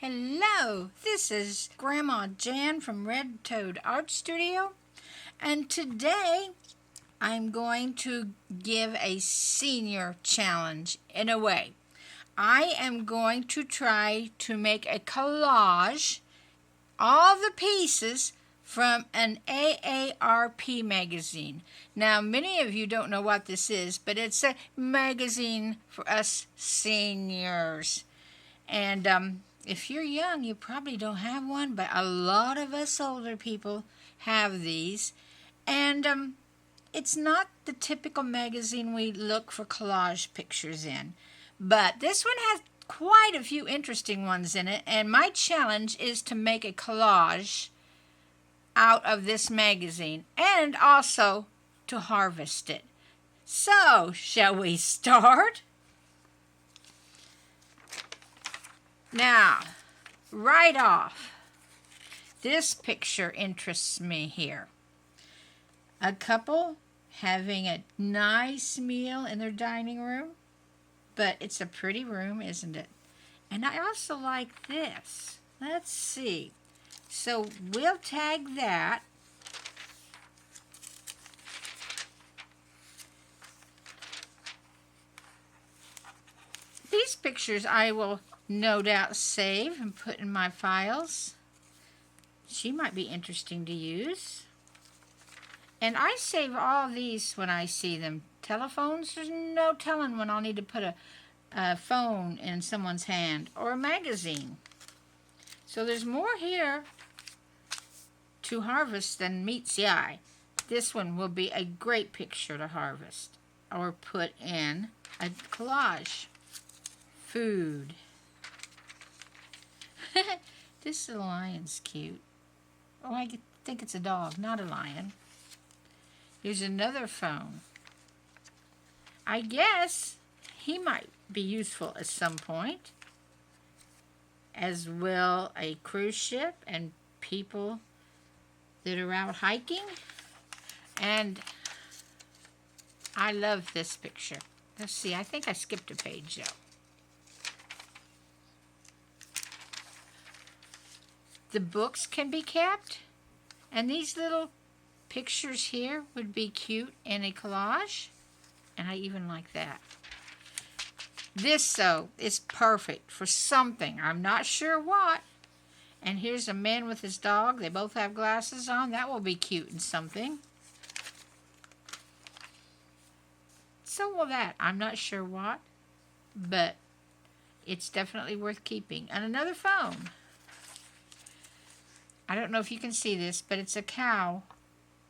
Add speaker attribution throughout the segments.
Speaker 1: Hello, this is Grandma Jan from Red Toad Art Studio, and today I'm going to give a senior challenge in a way. I am going to try to make a collage, all the pieces from an AARP magazine. Now, many of you don't know what this is, but it's a magazine for us seniors. And if you're young, you probably don't have one, but a lot of us older people have these. And it's not the typical magazine we look for collage pictures in. But this one has quite a few interesting ones in it, and my challenge is to make a collage out of this magazine and also to harvest it. So, shall we start? Now, right off, this picture interests me here. A couple having a nice meal in their dining room, but it's a pretty room, isn't it? And I also like this. Let's see. So we'll tag that. These pictures I will no doubt save and put in my files. She might be interesting to use. And I save all these when I see them. Telephones, there's no telling when I'll need to put a phone in someone's hand or a magazine. So there's more here to harvest than meets the eye. This one will be a great picture to harvest or put in a collage. Food. This lion's cute. Oh, I think it's a dog, not a lion. Here's another phone. I guess he might be useful at some point. As will a cruise ship and people that are out hiking. And I love this picture. Let's see, I think I skipped a page though. The books can be kept, and these little pictures here would be cute in a collage, and I even like that. This, though, is perfect for something. I'm not sure what. And here's a man with his dog. They both have glasses on. That will be cute in something. So will that. I'm not sure what, but it's definitely worth keeping. And another phone. I don't know if you can see this, but it's a cow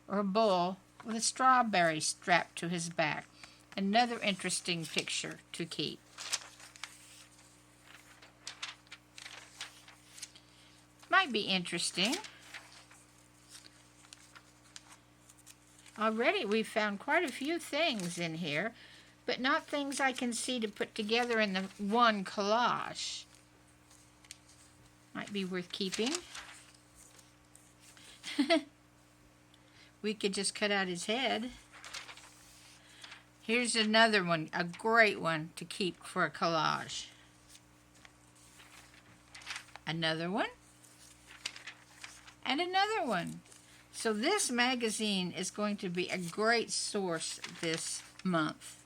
Speaker 1: or a bull with a strawberry strapped to his back. Another interesting picture to keep. Might be interesting. Already we've found quite a few things in here, but not things I can see to put together in the one collage. Might be worth keeping. We could just cut out his head. Here's another one, a great one to keep for a collage. Another one. And another one. So this magazine is going to be a great source this month.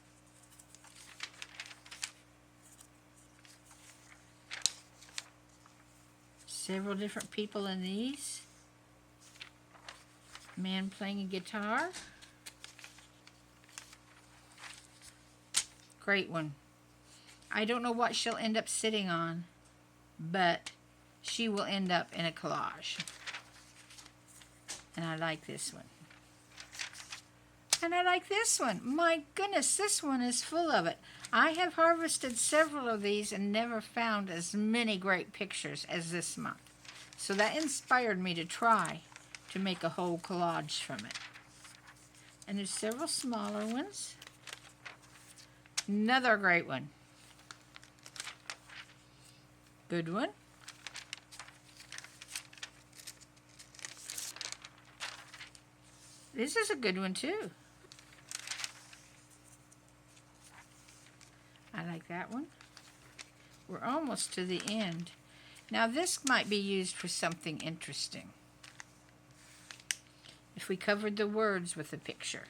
Speaker 1: Several different people in these. Man playing a guitar. Great one. I don't know what she'll end up sitting on, but she will end up in a collage. And I like this one. And I like this one. My goodness, this one is full of it. I have harvested several of these and never found as many great pictures as this month. So that inspired me to try to make a whole collage from it. And there's several smaller ones. Another great one. Good one. This is a good one too. I like that one. We're almost to the end. Now this might be used for something interesting if we covered the words with a picture.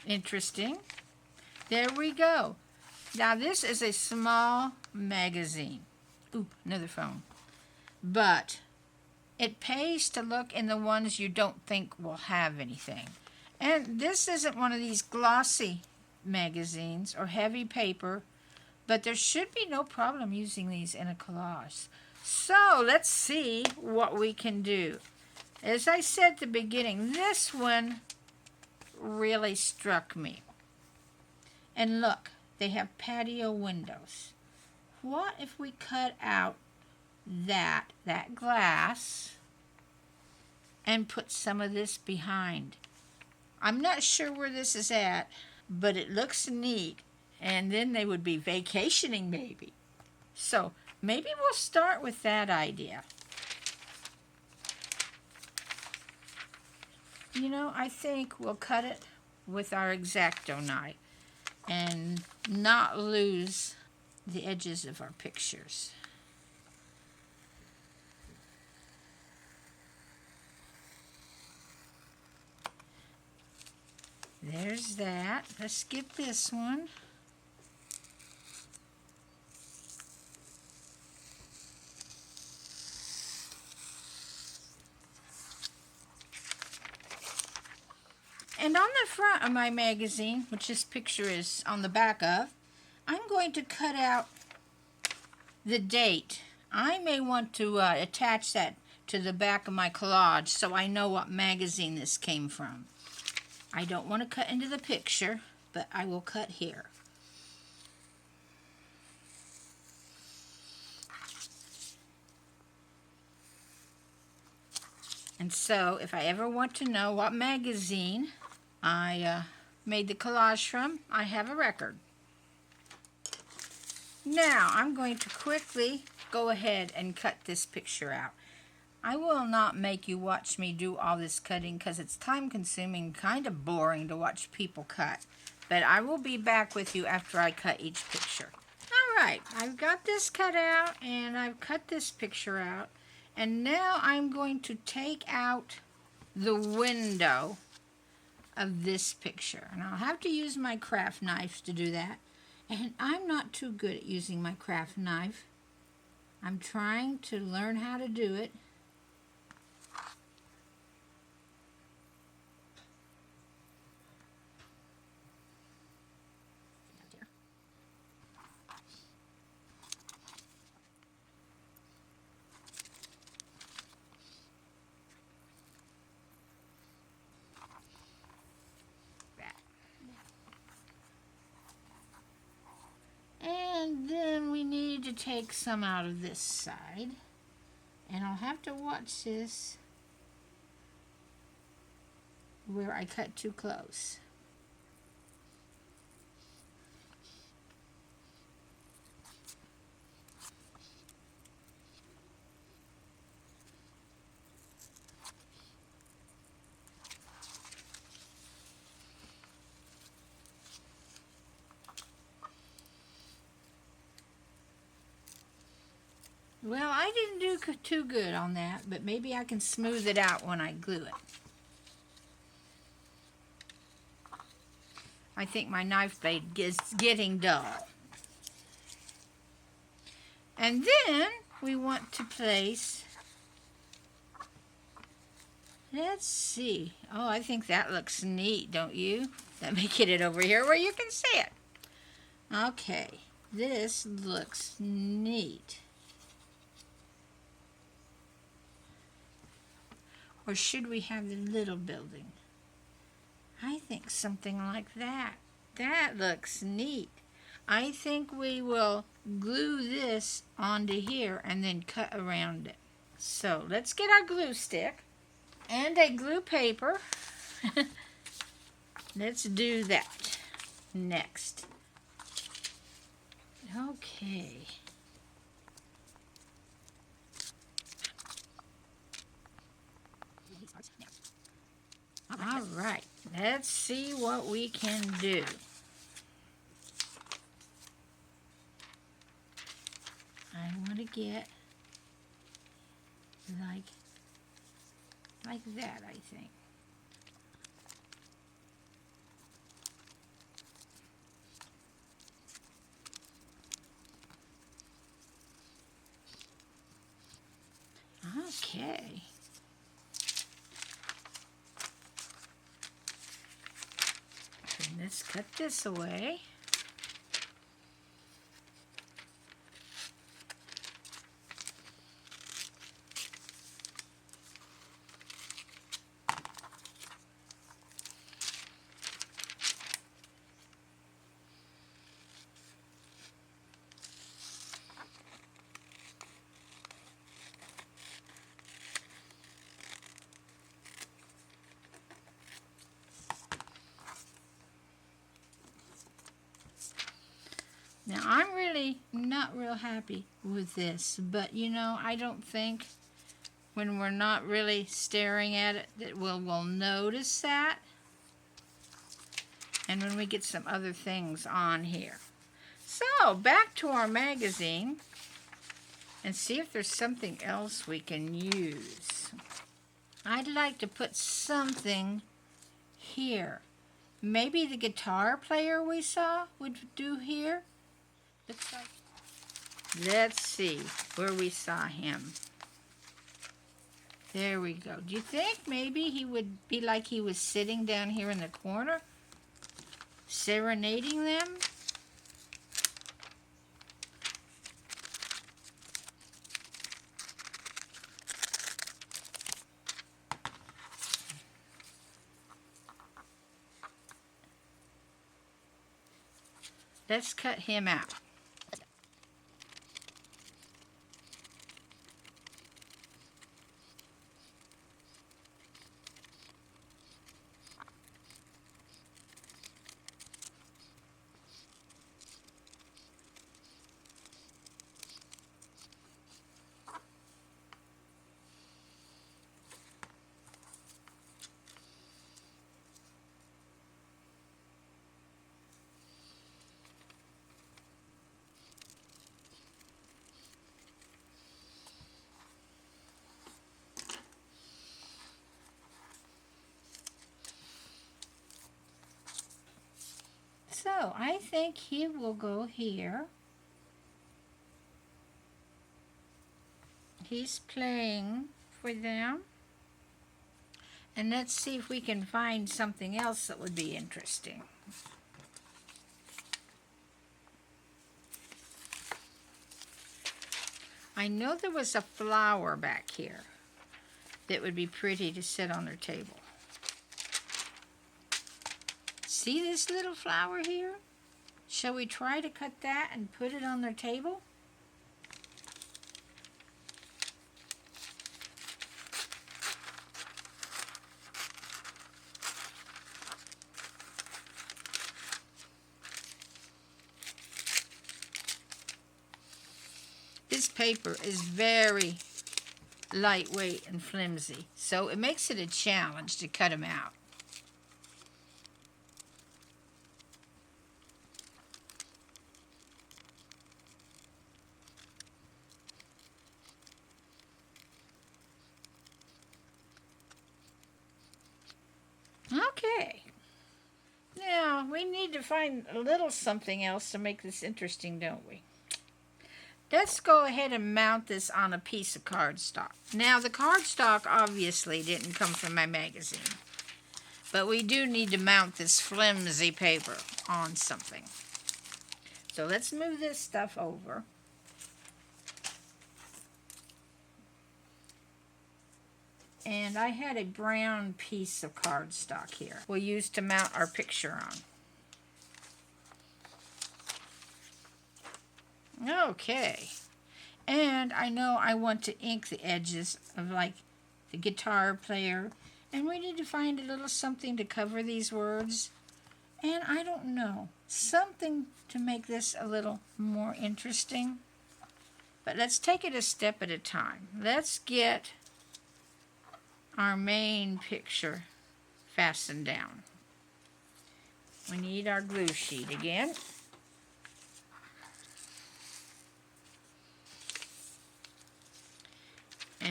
Speaker 1: Interesting. There we go. Now this is a small magazine. Ooh, another phone. But it pays to look in the ones you don't think will have anything. And this isn't one of these glossy magazines or heavy paper, but there should be no problem using these in a collage. So let's see what we can do. As I said at the beginning, this one really struck me. And look, they have patio windows. What if we cut out that glass and put some of this behind? I'm not sure where this is at, but it looks neat. And then they would be vacationing maybe. So maybe we'll start with that idea. You know, I think we'll cut it with our X-Acto knife and not lose the edges of our pictures. There's that. Let's skip this one. And on the front of my magazine, which this picture is on the back of, I'm going to cut out the date. I may want to attach that to the back of my collage so I know what magazine this came from. I don't want to cut into the picture, but I will cut here. And so if I ever want to know what magazine I made the collage from, I have a record. Now I'm going to quickly go ahead and cut this picture out. I will not make you watch me do all this cutting because it's time consuming, kind of boring to watch people cut. But I will be back with you after I cut each picture. Alright, I've got this cut out and I've cut this picture out. And now I'm going to take out the window of this picture. And I'll have to use my craft knife to do that. And I'm not too good at using my craft knife. I'm trying to learn how to do it. And then we need to take some out of this side. And I'll have to watch this where I cut too close. Well, I didn't do too good on that, but maybe I can smooth it out when I glue it. I think my knife blade is getting dull. And then we want to place, let's see. Oh, I think that looks neat, don't you? Let me get it over here where you can see it. Okay, this looks neat. Or should we have the little building? I think something like that. That looks neat. I think we will glue this onto here and then cut around it. So let's get our glue stick and a glue paper. Let's do that next. Okay. All right, let's see what we can do. I want to get like that, I think. Okay. And let's cut this away. Now, I'm really not real happy with this, but you know, I don't think when we're not really staring at it that we'll notice that. And when we get some other things on here. So, back to our magazine and see if there's something else we can use. I'd like to put something here. Maybe the guitar player we saw would do here. Looks like. Let's see where we saw him. There we go. Do you think maybe he would be like he was sitting down here in the corner, serenading them? Let's cut him out. So, I think he will go here. He's playing for them. And let's see if we can find something else that would be interesting. I know there was a flower back here that would be pretty to sit on their table. See this little flower here? Shall we try to cut that and put it on their table? This paper is very lightweight and flimsy, so it makes it a challenge to cut them out. Okay. Now, we need to find a little something else to make this interesting, don't we? Let's go ahead and mount this on a piece of cardstock. Now, the cardstock obviously didn't come from my magazine, but we do need to mount this flimsy paper on something. So let's move this stuff over. And I had a brown piece of cardstock here we'll use to mount our picture on. Okay. And I know I want to ink the edges of like the guitar player. And we need to find a little something to cover these words. And I don't know, something to make this a little more interesting. But let's take it a step at a time. Let's get our main picture fastened down. We need our glue sheet again.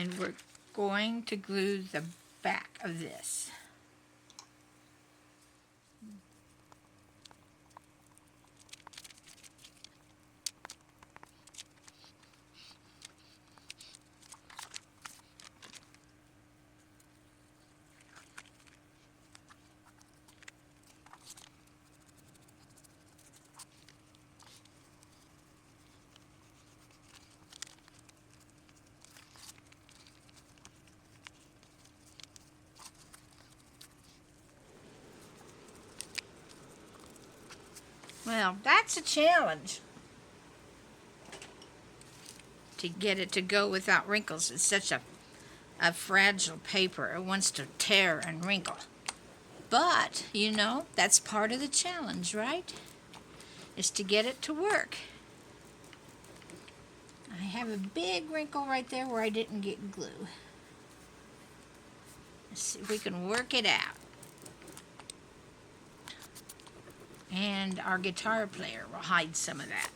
Speaker 1: And we're going to glue the back of this. Well, that's a challenge to get it to go without wrinkles. It's such a fragile paper. It wants to tear and wrinkle. But, you know, that's part of the challenge, right? Is to get it to work. I have a big wrinkle right there where I didn't get glue. Let's see if we can work it out. And our guitar player will hide some of that.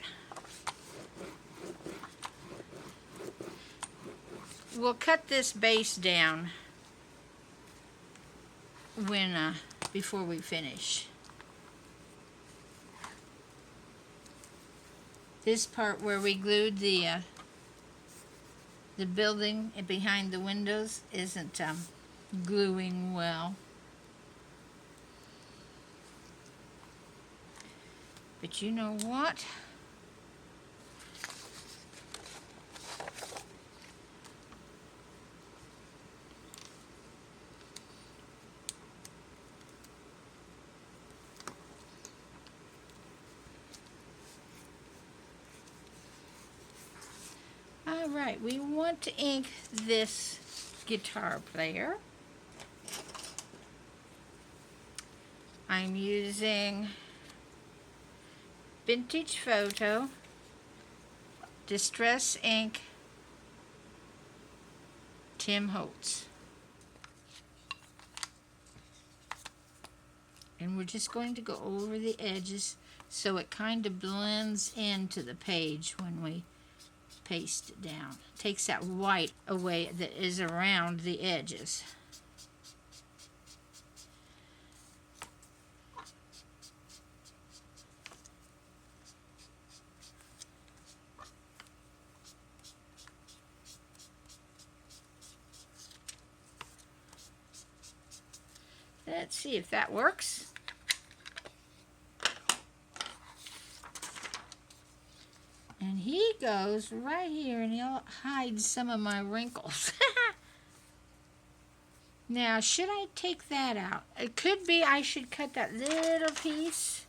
Speaker 1: We'll cut this base down before we finish. This part where we glued the building behind the windows isn't gluing well. But you know what? All right, we want to ink this guitar player. I'm using Vintage Photo Distress Ink Tim Holtz. And we're just going to go over the edges so it kind of blends into the page when we paste it down. Takes that white away that is around the edges. Let's see if that works. And he goes right here and he'll hide some of my wrinkles. Now, should I take that out? It could be I should cut that little piece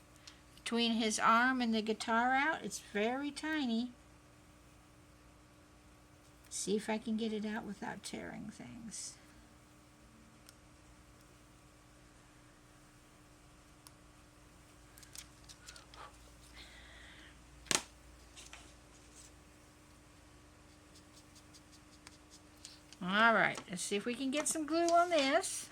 Speaker 1: between his arm and the guitar out. It's very tiny. See if I can get it out without tearing things. All right, let's see if we can get some glue on this.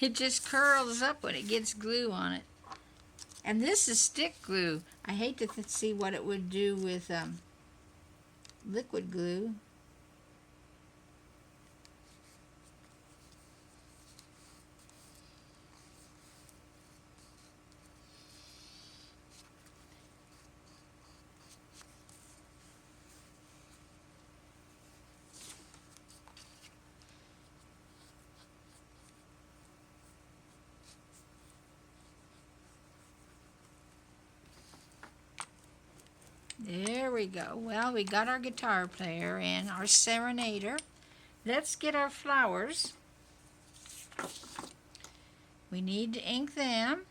Speaker 1: It just curls up when it gets glue on it. And this is stick glue. I hate to see what it would do with liquid glue. There we go. Well, we got our guitar player and our serenader. Let's get our flowers. We need to ink them.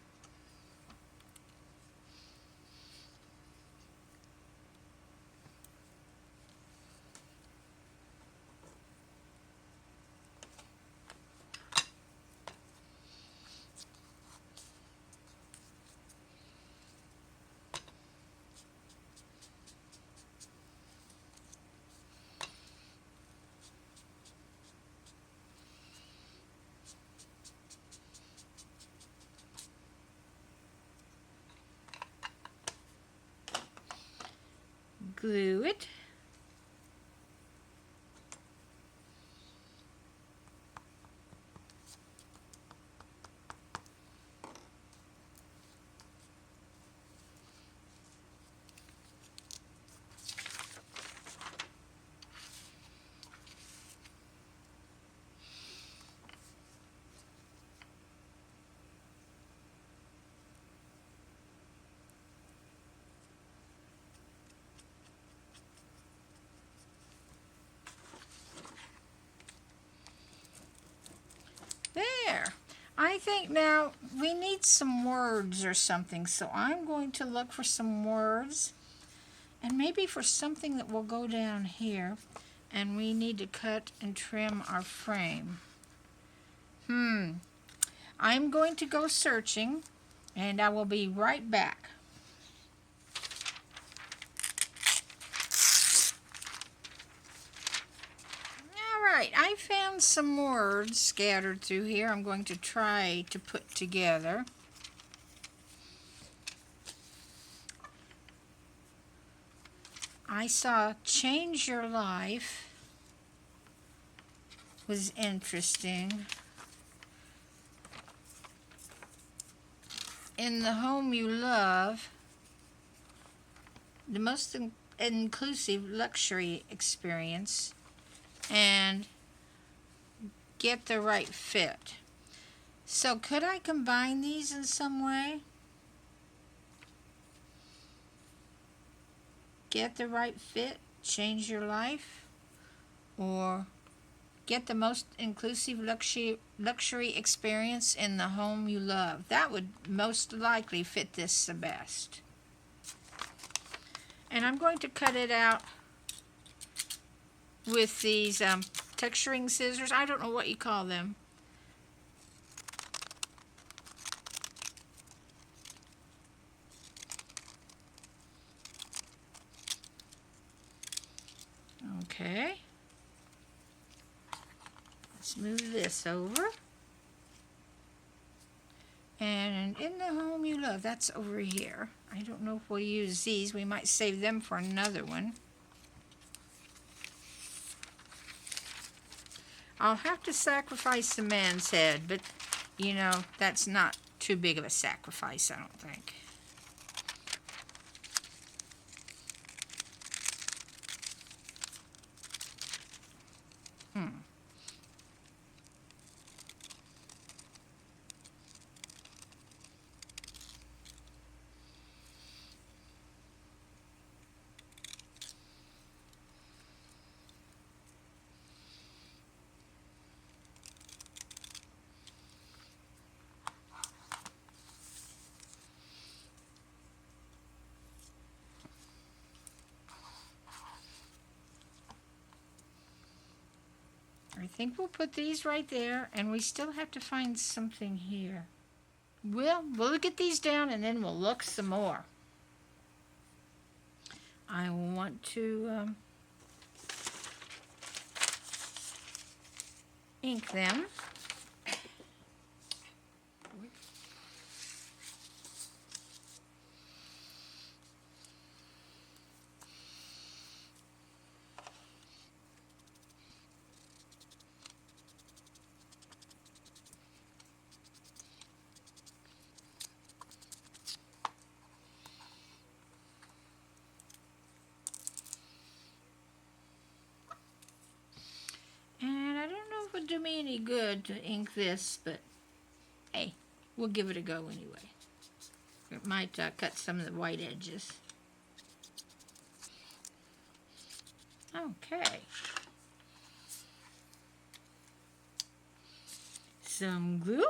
Speaker 1: glue it. There. I think now we need some words or something, so I'm going to look for some words, and maybe for something that will go down here, and we need to cut and trim our frame. I'm going to go searching, and I will be right back. Alright, I found some words scattered through here I'm going to try to put together. I saw change your life was interesting. In the home you love, the most inclusive luxury experience, and get the right fit. So could I combine these in some way? Get the right fit, change your life, or get the most inclusive luxury experience in the home you love. That would most likely fit this the best. And I'm going to cut it out with these texturing scissors. I don't know what you call them. Okay. Let's move this over. And in the home you love, that's over here. I don't know if we'll use these. We might save them for another one. I'll have to sacrifice the man's head, but, you know, that's not too big of a sacrifice, I don't think. I think we'll put these right there, and we still have to find something here. We'll get these down, and then we'll look some more. I want to ink them. Would do me any good to ink this, but hey, we'll give it a go anyway. It might cut some of the white edges. Okay. Some glue.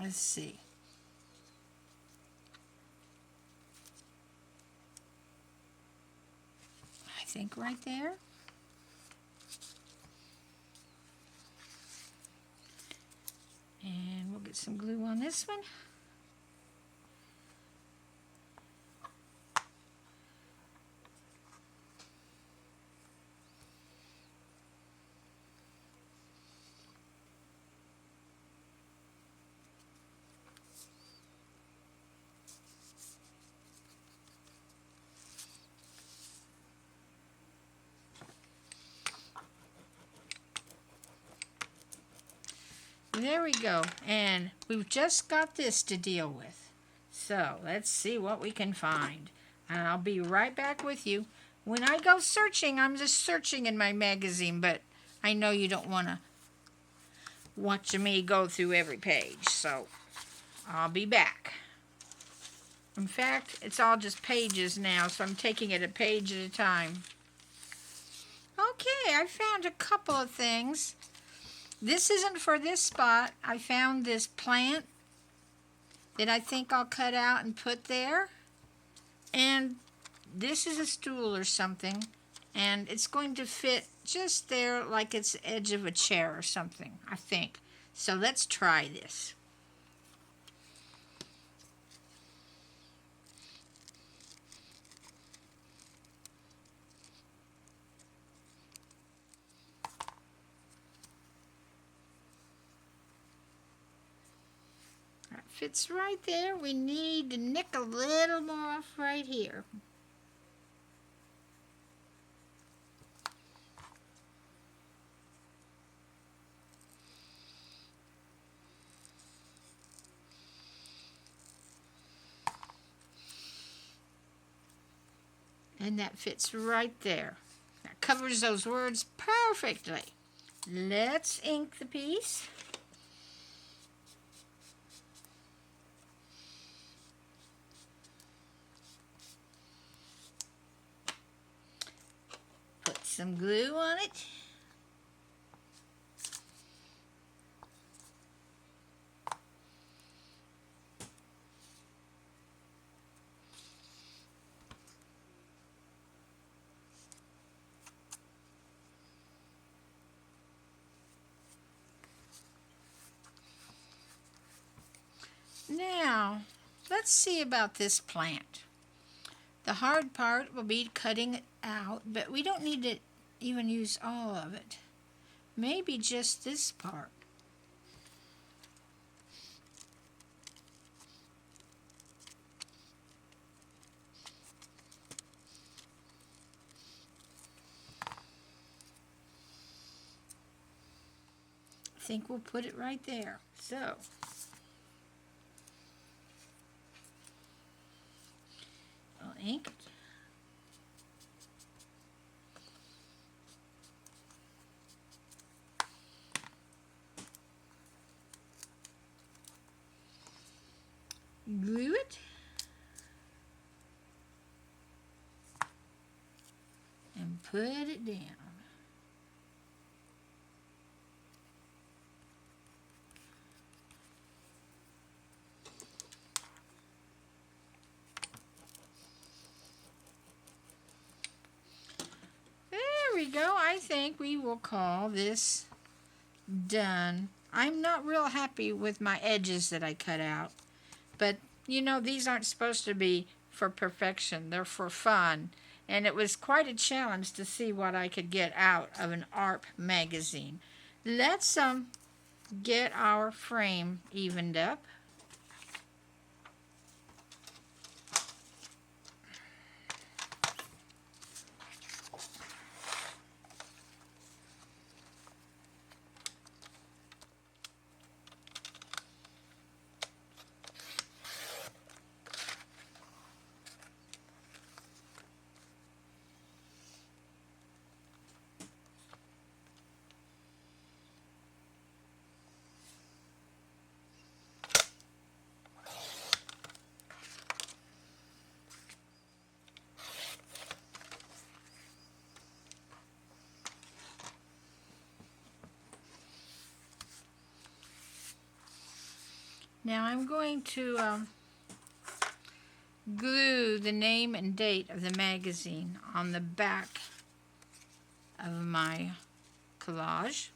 Speaker 1: Let's see. I think right there. And we'll get some glue on this one. There we go. And we've just got this to deal with. So let's see what we can find. And I'll be right back with you. When I go searching, I'm just searching in my magazine, but I know you don't want to watch me go through every page, so I'll be back. In fact, it's all just pages now, so I'm taking it a page at a time. Okay, I found a couple of things. This isn't for this spot. I found this plant that I think I'll cut out and put there. And this is a stool or something, and it's going to fit just there like it's the edge of a chair or something, I think. So let's try this. That fits right there. We need to nick a little more off right here. And that fits right there. That covers those words perfectly. Let's ink the piece. Put some glue on it. Now, let's see about this plant. The hard part will be cutting it out, but we don't need to even use all of it. Maybe just this part. I think we'll put it right there. So, I'll ink it. Glue it. And put it down. There we go. I think we will call this done. I'm not real happy with my edges that I cut out. But, you know, these aren't supposed to be for perfection. They're for fun. And it was quite a challenge to see what I could get out of an AARP magazine. Let's get our frame evened up. Now I'm going to glue the name and date of the magazine on the back of my collage.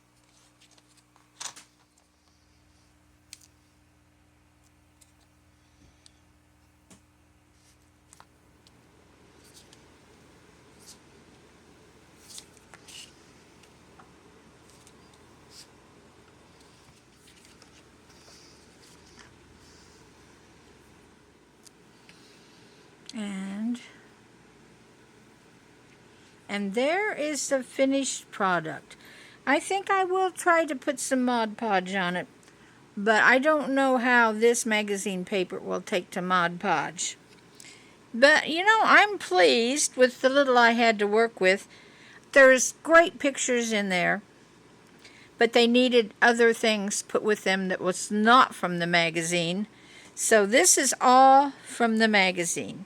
Speaker 1: And there is the finished product. I think I will try to put some Mod Podge on it. but I don't know how this magazine paper will take to Mod Podge. But, I'm pleased with the little I had to work with. There's great pictures in there, but they needed other things put with them that was not from the magazine. So this is all from the magazine.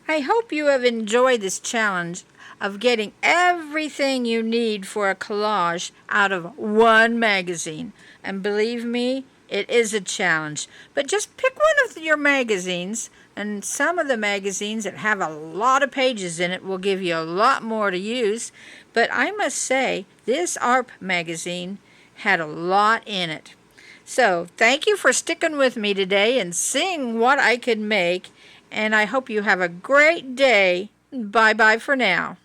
Speaker 1: I hope you have enjoyed this challenge of getting everything you need for a collage out of one magazine. And believe me, it is a challenge. But just pick one of your magazines, and some of the magazines that have a lot of pages in it will give you a lot more to use. But I must say, this AARP magazine had a lot in it. So thank you for sticking with me today and seeing what I could make, and I hope you have a great day. Bye-bye for now.